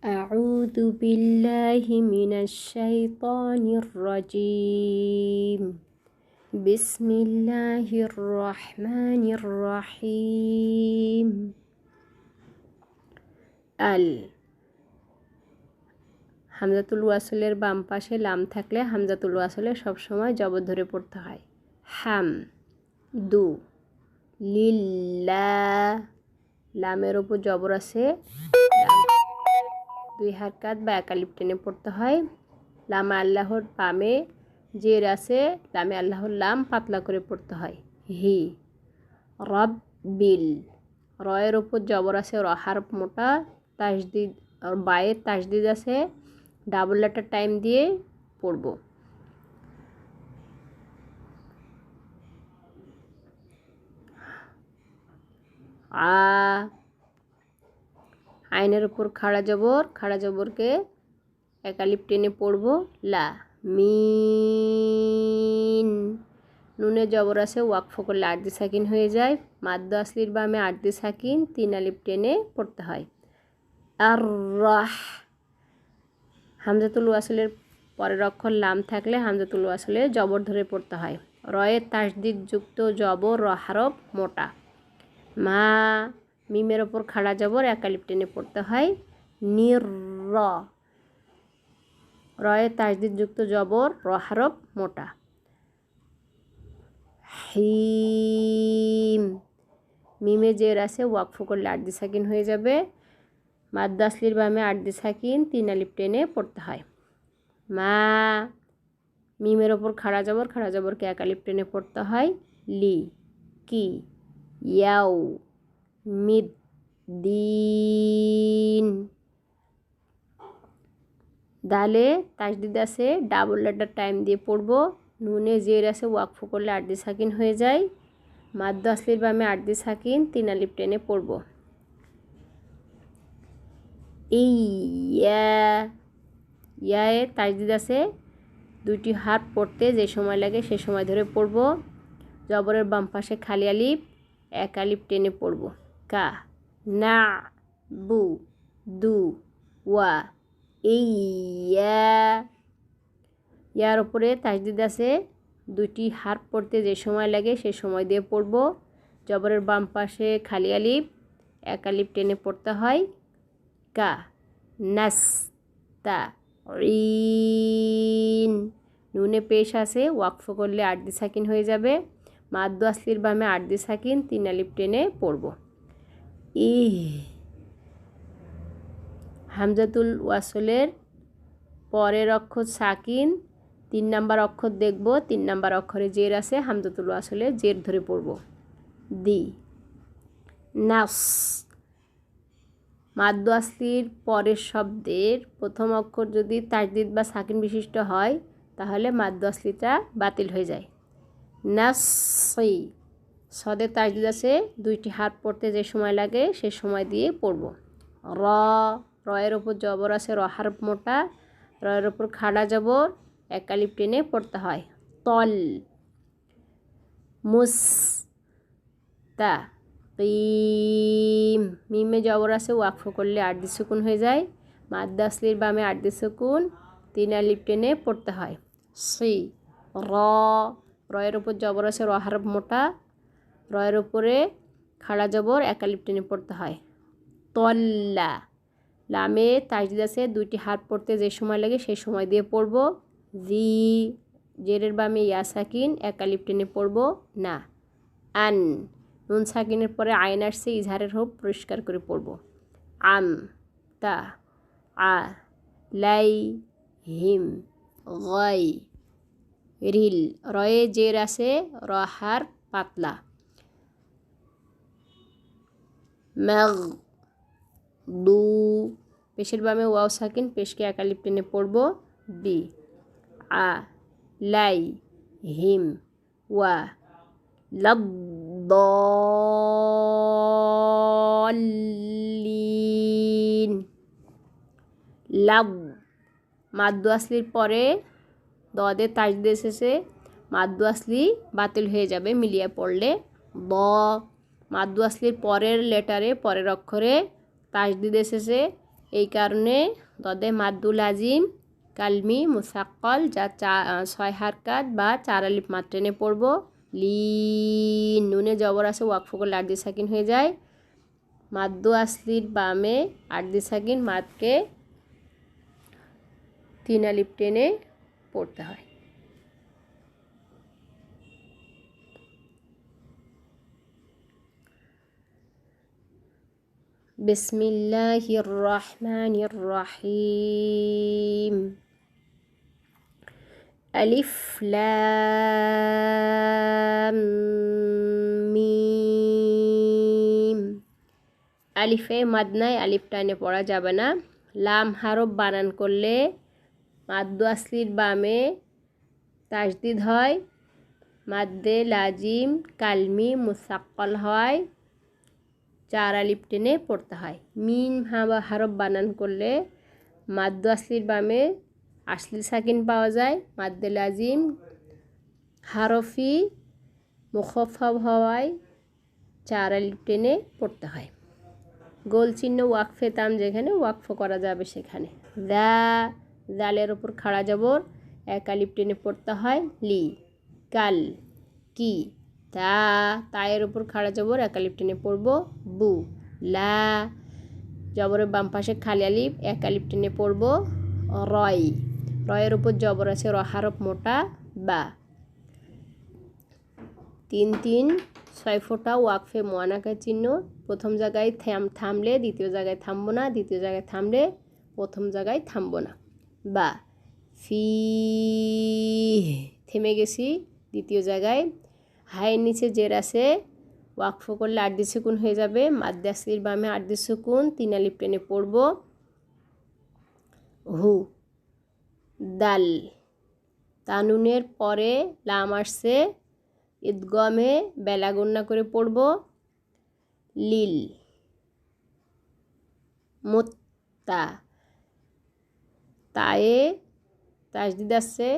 أعوذ بالله من الشيطان الرجيم بسم الله الرحمن الرحيم হামজাতুল ওয়াসলের বাম পাশে লাম থাকলে হামজাতুল ওয়াসলে সবসময় জবর ধরে পড়তে হয়। হাম দু লিল্লাহ, লামের ওপর জবর আছে, দুই হারকাত বা একালিপ টেনে পড়তে হয়। লামে আল্লাহর বামে জের আছে, লামে আল্লাহর লাম পাতলা করে পড়তে হয়। হি রব্বিল, রয়ের ওপর জবর আছে, র হারফ মোটা, তাসদিদ আর বায়ের তাসদিদ আছে, ডাবল লেটার টাইম দিয়ে পড়ব। আইনের উপর খাড়া জবরকে একালিপ টেনে পড়ব। লা মিন, নুনে জবর আছে, ওয়াকফ করলে আর্দি সাকিন হয়ে যায়। মাদ্দ আসলির বামে আর্দি সাকিন, 3 আলিফ টেনে পড়তে হয়। আর রাহ, হামজাতুল ওয়াসলের পরের অক্ষর লাম থাকলে হামজাতুল ওয়াসলে জবর ধরে পড়তে হয়। রয়ের তাসদিদ যুক্ত জবর, র হারফ মোটা। মা, মিমের ওপর খাড়া জবর, একালিপ টেনে পড়তে হয়। নির, রয়ের তাসদিদ যুক্ত জবর, র হারফ মোটা। হিম, মিমে জের আছে, ওয়াকফ করলে আর্দি সাকিন হয়ে যাবে। মাদ্দ আসলির বামে আর্দি সাকিন, 3 আলিফ টেনে পড়তে হয়। মা, মিমের ওপর খাড়া জবরকে একালিপ টেনে পড়তে হয়। লি, কি, ইয়াও, মিদ, দিন। দালে তাসদিদ আছে, ডাবল লেটার টাইম দিয়ে পড়ব। নুনে জের আছে, ওয়াকফ করলে আর্দি সাকিন হয়ে যায়। মাদ্দ আসলির বামে আর্দি সাকিন, 3 আলিফ টেনে পড়ব। ইয়ায়ে তাসদিদ আছে, 2টি হারফ পড়তে যে সময় লাগে সে সময় ধরে পড়ব। জবরের বাম পাশে খালি আলিফ, এক আলিফ টেনে পড়ব। কা, না, বু, দু, ওয়া, ইয়ার উপরে তাসদিদ আছে, 2টি হারফ পড়তে যে সময় লাগে সে সময় দিয়ে পড়ব। জবরের বাম পাশে খালি আলিফ, এক আলিফ টেনে পড়তে হয়। কা, নাস, তা, রিন। নুনে পেশ আছে, ওয়াকফ করলে আর্দি সাকিন হয়ে যাবে। মাদ্দ আসলির বামে আর্দি সাকিন, 3 আলিফ টেনে পড়ব। হামজাতুল ওয়াসলের পরের অক্ষর সাকিন, 3 নাম্বার অক্ষর দেখব। 3 নাম্বার অক্ষরে জের আছে, হামজাতুল ওয়াসলে জের ধরে পড়ব। দি, নাস। মাদ্দ আসলির পরের শব্দের প্রথম অক্ষর যদি তাসদিদ বা সাকিন বিশিষ্ট হয় তাহলে মাদ্দ আসলিটা বাতিল হয়ে যায়। নাসি, সদের তাসদিদ আছে, 2টি হারফ পড়তে যে সময় লাগে সে সময় দিয়ে পড়ব। রয়ের ওপর জবর আছে, র হারফ মোটা, রয়ের ওপর খাড়া জবর, এক আলিফ টেনে পড়তে হয়। তল, মুস, তা, মিমে জবর আছে, ওয়াকফ করলে আর্দি সুকুন হয়ে যায়। মাদ্দ আসলির বামে আর্দি সুকুন, 3 আলিফ টেনে পড়তে হয়। সি, রয়ের ওপর জবর আছে, র হারফ মোটা, রয়ের ওপরে খাড়া জবর, এক আলিফ টেনে পড়তে হয়। তল্লা, লামে তাসদিদ আছে, 2টি হারফ পড়তে যে সময় লাগে সেই সময় দিয়ে পড়ব। জি, জেরের বামে ইয়া সাকিন, এক আলিফ টেনে পড়ব না। আন, নুন সাকিনের পরে আইন আসছে, ইজহারের হোক পরিষ্কার করে পড়ব। আম, তা, আ, লাই, হিম, গই, রিল। রয়ে জের আছে, র হারফ পাতলা। ম্যাগ, দু, পেশের বামে ওয়াও সাকিন, পেশকে এক আলিফ টেনে পড়ব। বি, আ, লাই, হিম, ওয়া, লাদ্দলিন। লাদ, মাদ্দ আসলির পরে দদের তাসদিদ এসেছে, মাদ্দ আসলি বাতিল হয়ে যাবে মিলিয়ে পড়লে। দ, মাদ্দ আসলির পরের লেটারে পরের অক্ষরে তাসদিদ এসেছে, এই কারণে দদে মাদ্দুল আজিম কালমি মুসাক্কল যা 6 হারকাত বা 4 আলিফ মাদ টেনে পড়ব। লিন নুনে জবর আছে ওয়াকফ করলে আরদি সাকিন হয়ে যায়। মাদ্দু আসলির বামে আরদি সাকিন মাদকে 3 আলিফ টেনে পড়তে হয়। বিসমিল্লাহির রহমানির রহিম। আলিফ লাম মিম। আলিফে মাদ নাই, আলিফ টানে পড়া যাবে না। লাম হারফ বানান করলে মাদ্দু আসলির বামে তাসদিদ হয়, মাদ্দে লাজিম কালমি মুসাক্কল হয়, 4 আলিফ টেনে পড়তে হয়। মিম হারফ বানান করলে মাদ্দু আসলির বামে আসলি সাকিন পাওয়া যায়, মাদ্দে লাজিম হারফি মুখফফ হওয়ায় 4 আলিফ টেনে পড়তে হয়। গোল চিহ্ন ওয়াকফে তাম যেখানে ওয়াকফ করা যাবে সেখানে। জালের ওপর খাড়া জবর 1 আলিফ টেনে পড়তে হয়। লি কাল কি। তায়ের ওপর খাড়া জবর 1 আলিফ টেনে পড়ব। বু লা জবরের বাম পাশে খালি আলিফ 1 আলিফ টেনে পড়ব। রয় রয়ের উপর জবর আছে র হারফ মোটা বা। 3 3 6 ফোঁটা ওয়াকফে মোয়ানাকার চিহ্ন। প্রথম জায়গায় থামলে দ্বিতীয় জায়গায় থামবো না, দ্বিতীয় জায়গায় থামলে প্রথম জায়গায় থামবো না। বা ফি থেমে গেছি দ্বিতীয় জায়গায়। হায়ের নিচে জের আছে ওয়াকফ করলে আরদি সুকুন হয়ে যাবে। মাদ্দে আসলির বামে আরদি সুকুন 3 আলিফ টেনে পড়ব। হু দাল তানুনের পরে লাম আসছে, ঈদগমে বেলা গণ্যা করে পড়ব। লিল মুত্তা তায়ে তাসদিদ আসছে,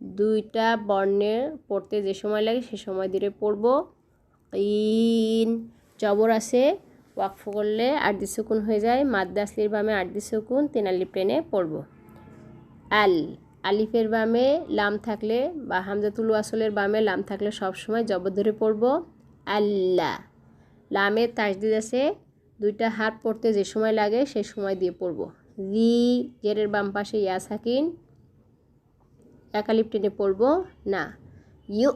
2টা বর্ণের পড়তে যে সময় লাগে সে সময় ধরে পড়ব। ইন জবর আছে ওয়াকফ করলে আরদি সুকুন হয়ে যায়, মাদ্দে আসলির বামে আরদি সুকুন 3 আলিফ টেনে পড়ব। আল আলিফের বামে লাম থাকলে বা হামজাতুল ওয়াসলের বামে লাম থাকলে সবসময় জবর ধরে পড়ব। আল্লাহ লামের তাসদিদ আছে, 2টা হাত পড়তে যে সময় লাগে সে সময় দিয়ে পড়ব। জি জেরের বাম পাশে ইয়া সাকিন 1 আলিফ টেনে পড়ব না। ইউ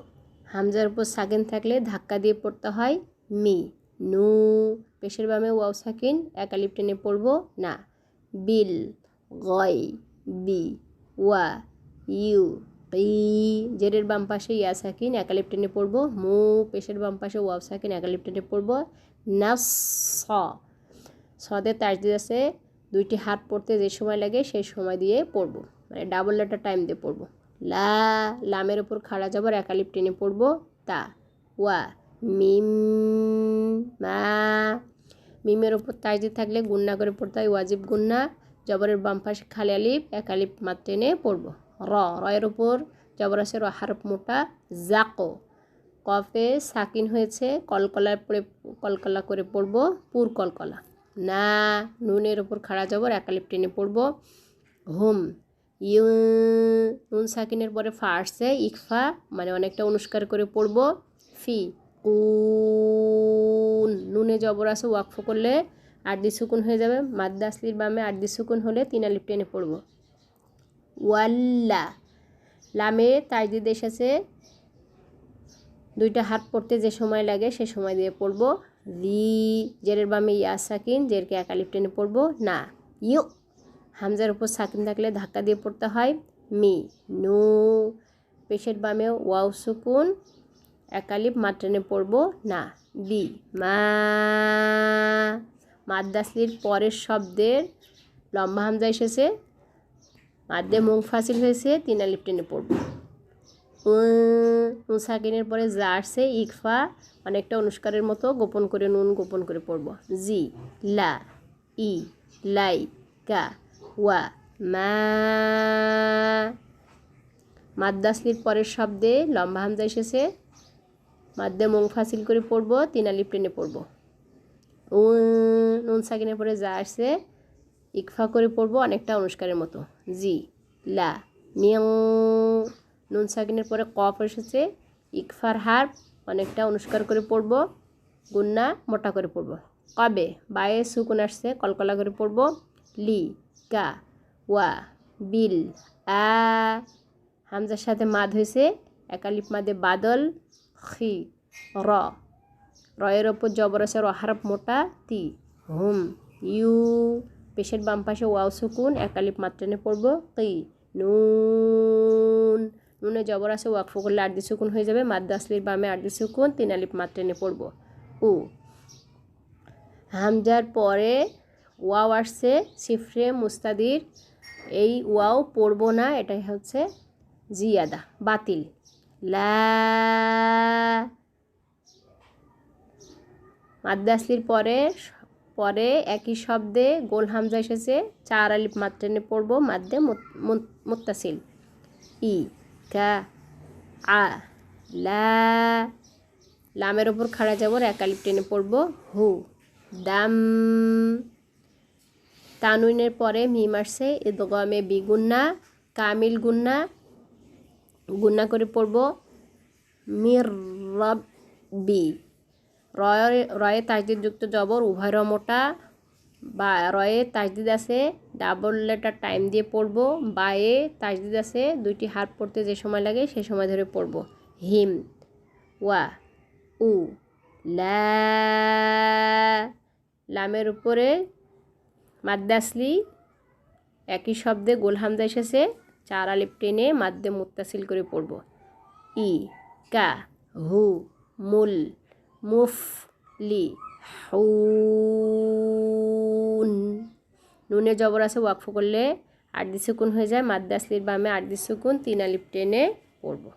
হামজার উপর সাকিন থাকলে ধাক্কা দিয়ে পড়তে হয়। মি নু পেশের বামে ওয়াও সাকিন 1 আলিফ টেনে পড়ব না। বিল গয় বি ওয়া ইউ ই জেরের বাম পাশে ইয়া সাকিন 1 আলিফ টেনে পড়ব। মু পেশের বাম পাশে ওয়াও সাকিন 1 আলিফ টেনে পড়ব। নাস সদের তাসদিদ আছে, 2টি হাত পড়তে যে সময় লাগে সেই সময় দিয়ে পড়ব, মানে ডাবল লেটার টাইম দিয়ে পড়ব। লামের ওপর খাড়া জবর 1 আলিফ টেনে পড়ব। তা ওয়া মিম মা মিমের ওপর তাসদিদ থাকলে গুন্না করে পড়তে হয়, ওয়াজিব গুন্না। জবরের বাম পাশে খালি আলিফ 1 আলিফ মাদ টেনে পড়ব। রয়ের ওপর জবর আছে র হারফ মোটা। জাকো কফে সাকিন হয়েছে, কলকলা করে পড়ব, পুর কলকলা। না নুনের ওপর খাড়া জবর 1 আলিফ টেনে পড়ব। হুম ইউ নুন সাকিনের পরে ফা আসছে, ইকফা মানে অনেকটা অনুষ্কার করে পড়ব। ফি কুন নুনে জবর আছে ওয়াকফ করলে আরদি সুকুন হয়ে যাবে, মাদ্দে আসলির বামে আরদি সুকুন হলে 3 আলিফ টেনে পড়ব। ওয়াল্লা লামে তাসদিদ এসেছে, 2টা হাত পড়তে যে সময় লাগে সে সময় দিয়ে পড়ব। রি জেরের বামে ইয়া সাকিন জেরকে 1 আলিফ টেনে পড়ব না। ইউ হামজার উপর সাকিন থাকলে ধাক্কা দিয়ে পড়তে হয়। মি নু পেশের বামে ওয়াও সুকুন 1 আলিফ মাদ টেনে পড়ব না। বি মা মাদ্দে আসলির পরের শব্দের লম্বা হামজা এসেছে, মাদ্দে মুনফাসিল হয়েছে, 3 আলিফ টেনে পড়ব। নুন সাকিনের পরে যা আসছে ইকফা অনেকটা অনুষ্কারের মতো গোপন করে নুন গোপন করে পড়ব। জি লা ই লাই কা ওয়া মা মাদ্দে আসলির পরের শব্দে লম্বা হামজা এসেছে, মাদ্দে মুনফাসিল করে পড়ব, 3 আলিফ টেনে পড়ব। নুন সাকিনের পরে যা আসছে ইকফা করে পড়বো অনেকটা অনুষ্কারের মতো। জি লা মিং, নুন সাকিনের পরে কফ এসেছে, ইকফার হার্ফ অনেকটা অনুষ্কার করে পড়বো, গুন্না মোটা করে পড়বো। কবে বায়ে সুকুন আসছে, কলকলা করে পড়বো। লি কা ওয়া বিল আ, হামজার সাথে মাদ হয়েছে, একালিফ মাদে বাদল। খি র, রয়ের ওপর জবর আছে, র হারফ মোটা। তি হুম, ইউ, পেশের বাম পাশে ওয়াও সুকুন, একালিফ মাত্রানে পড়বো। কি নুন, নুনে জবর আছে, ওয়াকফ করলে আরদি সুকুন হয়ে যাবে, মাদ্দা আসলির বামে আরদি সুকুন, 3 আলিফ মাত্রানে পড়বো। উ, হামজার পরে ওয়াও আসছে, সিফরে মুস্তাদির, এই ওয়াও পড়বো না, এটাই হচ্ছে জিয়াদা, বাতিল। লা, মাদ্দা আসলির পরে একই শব্দে গোল হামজা এসেছে, 4 আলিফ মাত্রানে পড়বো, মাদ্দে মুত্তাসিল। ই কা আ লা, লামের ওপর খাড়া যাবর, 1 আলিফ টেনে পড়বো। হু দাম, তানুইনের পরে মিম আসছে, ইদগামে বিগুন্না, কামিল গুন্না, গুন্না করে পড়বো। মির রব্বি, রয়ে তাজদিদ যুক্ত জবর, উভয় র মোটা, বা রয়ে তাজদিদ আছে, ডাবল লেটার টাইম দিয়ে পড়বো। বায়ে তাজদিদ আছে, 2টি হার্ফ পড়তে যে সময় লাগে সে সময় ধরে পড়বো। হিম ওয়া উ লা, লামের উপরে মাদ্দা আসলি, একই শব্দে গোল হামজা এসেছে, 4 আলিফ টেনে মাদ্দে মুত্তাসিল করে পড়বো। ই কা হু মুল মুফ লি হুন, নুনে জবর আছে, ওয়াকফ করলে আরদি সুকুন হয়ে যায়, মাদ্দা আসলির বামে আরদি সুকুন, 3 আলিফ টেনে পড়বো।